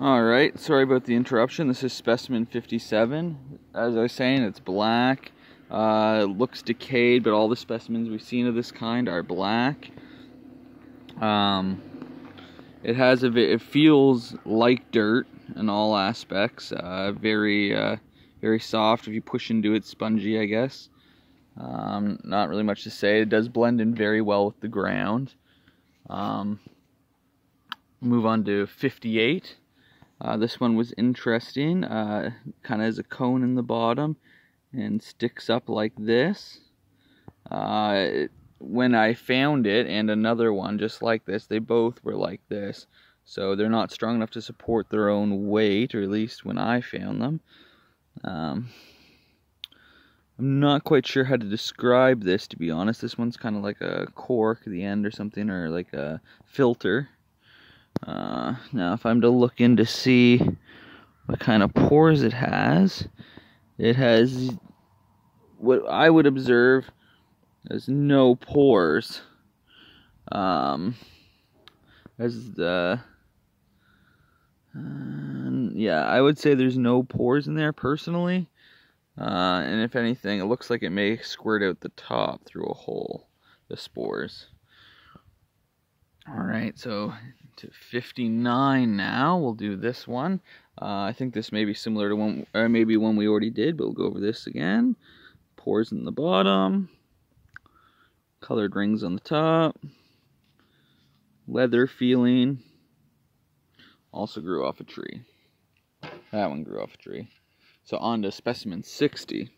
Alright, sorry about the interruption. This is specimen 57. As I was saying, it's black. It looks decayed, but all the specimens we've seen of this kind are black. It feels like dirt in all aspects. Very soft. If you push into it, spongy, I guess. Not really much to say. It does blend in very well with the ground. Move on to 58. This one was interesting. Kind of has a cone in the bottom and sticks up like this. When I found it, and another one just like this, they both were like this. So they're not strong enough to support their own weight, or at least when I found them. I'm not quite sure how to describe this, to be honest. This one's kind of like a cork at the end or something, or like a filter. Now if I'm to look in to see what kind of pores it has what I would observe as no pores. Yeah, I would say there's no pores in there personally. And if anything, it looks like it may squirt out the top through a hole, the spores. Alright, so to 59 now. We'll do this one. I think this may be similar to one, or maybe one we already did, but we'll go over this again. Pores in the bottom. Colored rings on the top. Leather feeling. Also grew off a tree. That one grew off a tree. So on to specimen 60.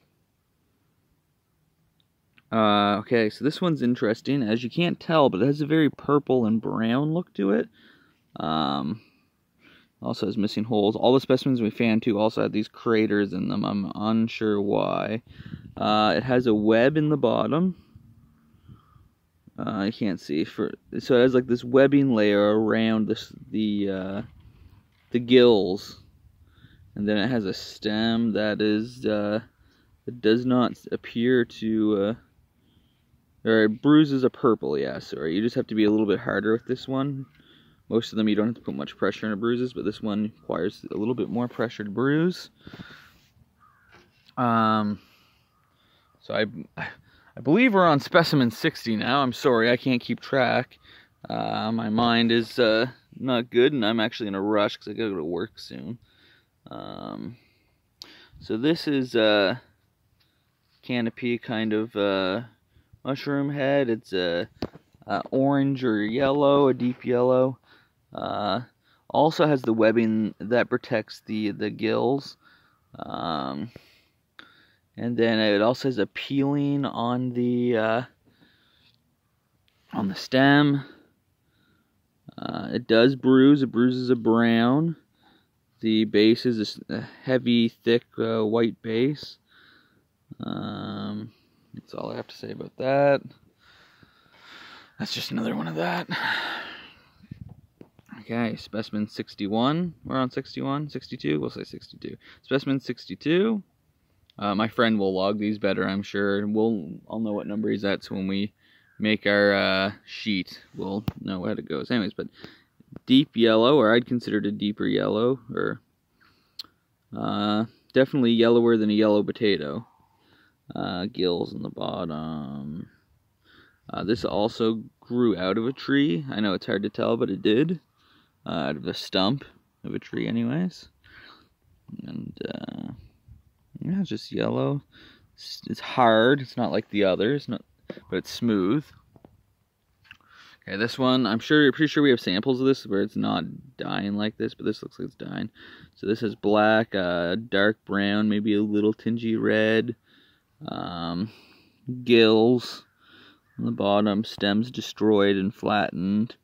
Okay, so this one's interesting. As you can't tell, but it has a very purple and brown look to it. Also has missing holes. All the specimens we found too also had these craters in them. I'm unsure why. It has a web in the bottom. I can't see so it has like this webbing layer around the gills, and then it has a stem that it does not appear to. Or bruises a purple, yeah, sorry. You just have to be a little bit harder with this one. Most of them you don't have to put much pressure into bruises, but this one requires a little bit more pressure to bruise. So I believe we're on specimen 60 now. I'm sorry, I can't keep track. My mind is not good, and I'm actually in a rush because I gotta go to work soon. So this is a canopy kind of mushroom head. It's a orange or yellow, a deep yellow. Also has the webbing that protects the gills. And then it also has a peeling on the stem. It does bruise. It bruises a brown. The base is a heavy, thick white base. That's all I have to say about that. That's just another one of that. Okay, specimen 61. We're on 61, 62. We'll say 62. Specimen 62. My friend will log these better, I'm sure. I'll know what number he's at, so when we make our sheet, we'll know how it goes. Anyways, but deep yellow, or I'd consider it a deeper yellow, or definitely yellower than a yellow potato. Gills in the bottom. This also grew out of a tree. I know it's hard to tell, but it did. Out of a stump of a tree anyways. And yeah, it's just yellow. It's hard. It's not like the others, but it's smooth. Okay, this one, pretty sure we have samples of this where it's not dying like this, but this looks like it's dying. So this is black, dark brown, maybe a little tingy red. Gills on the bottom, stems destroyed and flattened.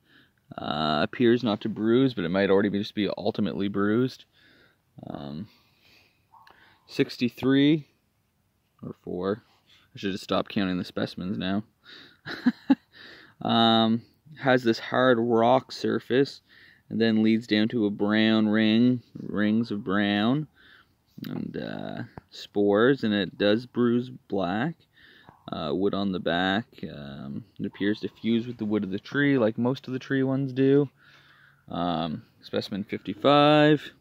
Appears not to bruise, but it might already just be ultimately bruised. 63 or 4. I should have stopped counting the specimens now. Has this hard rock surface, and then leads down to a brown rings of brown, and spores, and it does bruise black. Wood on the back. It appears to fuse with the wood of the tree, like most of the tree ones do. Specimen 55,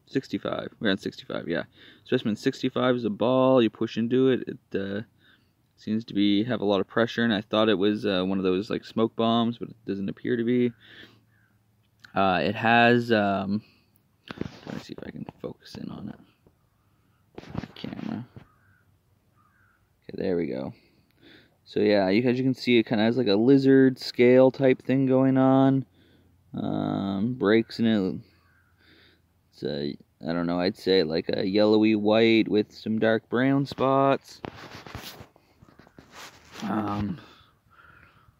65. We're on 65, yeah. Specimen 65 is a ball. You push into it. It seems to have a lot of pressure, and I thought it was one of those like smoke bombs, but it doesn't appear to be. It has. Trying to see if I can focus in on it. Camera. Okay, there we go. So yeah, as you can see, it kind of has like a lizard scale type thing going on. Breaks in it. It's I don't know, I'd say like a yellowy white with some dark brown spots.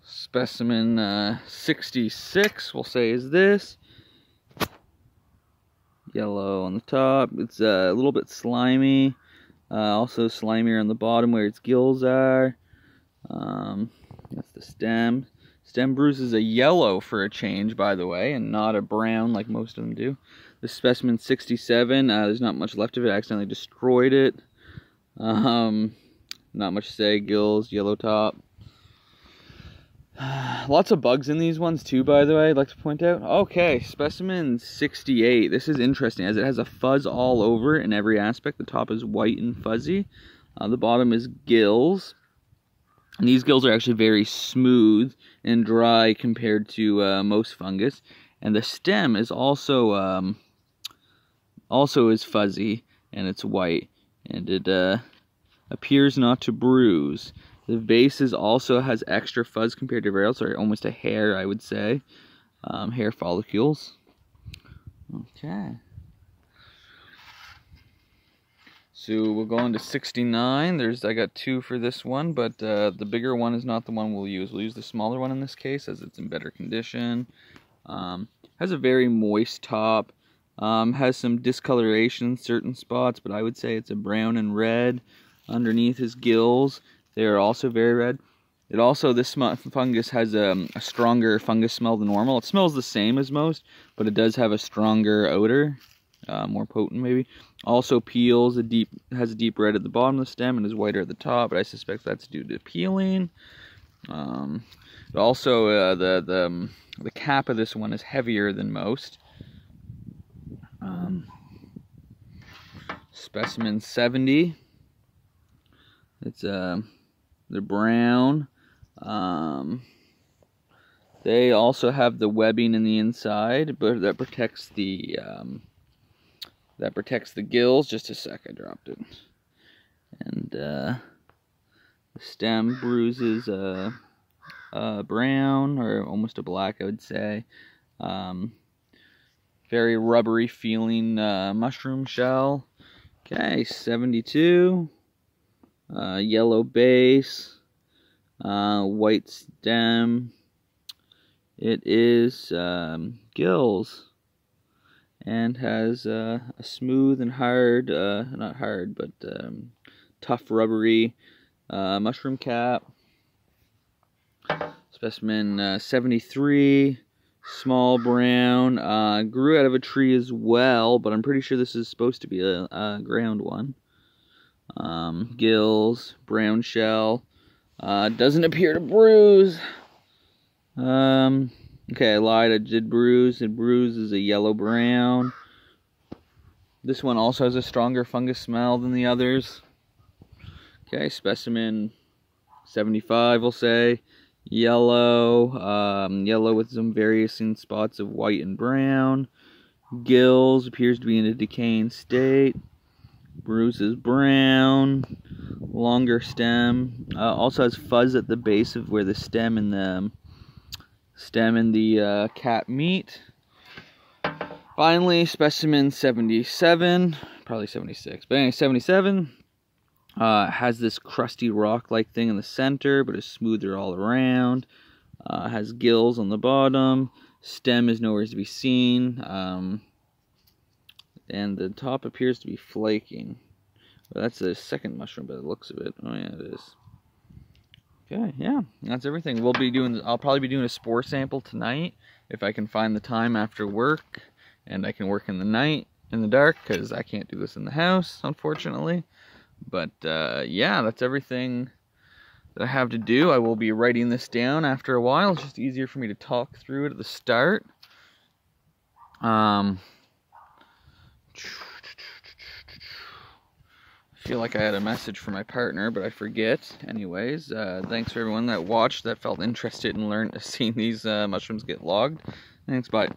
Specimen 66, we'll say, is this. Yellow on the top. It's a little bit slimy. Also slimier on the bottom where its gills are. That's the stem. Stem bruise is a yellow for a change, by the way, and not a brown like most of them do. This specimen 67, there's not much left of it. I accidentally destroyed it. Not much to say. Gills, yellow top. Lots of bugs in these ones too, by the way, I'd like to point out. Okay, specimen 68. This is interesting as it has a fuzz all over in every aspect. The top is white and fuzzy. The bottom is gills. And these gills are actually very smooth and dry compared to most fungus. And the stem is also is fuzzy and it's white. And it appears not to bruise. The base also has extra fuzz compared to everywhere else, or almost a hair, I would say. Hair follicles. Okay. So we'll go on to 69. I got 2 for this one, but the bigger one is not the one we'll use. We'll use the smaller one in this case, as it's in better condition. Has a very moist top. Has some discoloration in certain spots, but I would say it's a brown and red underneath his gills. They are also very red. This fungus has a stronger fungus smell than normal. It smells the same as most, but it does have a stronger odor, more potent maybe. Also peels, has a deep red at the bottom of the stem and is whiter at the top, but I suspect that's due to peeling. But also the cap of this one is heavier than most. Specimen 70. It's they're brown. They also have the webbing in the inside, but that protects the gills. Just a sec, I dropped it. And the stem bruises brown or almost a black, I would say. Very rubbery feeling mushroom shell. Okay, 72. Yellow base, white stem. It is gills and has a smooth and hard, not hard, but tough rubbery mushroom cap. Specimen 73, small brown, grew out of a tree as well, but I'm pretty sure this is supposed to be a ground one. Gills, brown shell, doesn't appear to bruise. Okay, I lied, it did bruise. It bruises a yellow-brown. This one also has a stronger fungus smell than the others. Okay, specimen 75, we'll say. Yellow, yellow with some varying spots of white and brown. Gills, appears to be in a decaying state. Bruise is brown, longer stem. Also has fuzz at the base of where the stem and the cap meet. Finally, specimen 77, probably 76, but anyway, 77 has this crusty rock-like thing in the center, but is smoother all around. Has gills on the bottom. Stem is nowhere to be seen. And the top appears to be flaking. Well, that's the second mushroom by the looks of it. Oh yeah, it is. Okay, yeah, that's everything. I'll probably be doing a spore sample tonight if I can find the time after work, and I can work in the night in the dark because I can't do this in the house, unfortunately. But yeah, that's everything that I have to do. I will be writing this down after a while. It's just easier for me to talk through it at the start. I feel like I had a message for my partner, but I forget. Anyways, thanks for everyone that watched, that felt interested and learned seeing these mushrooms get logged. Thanks, bye.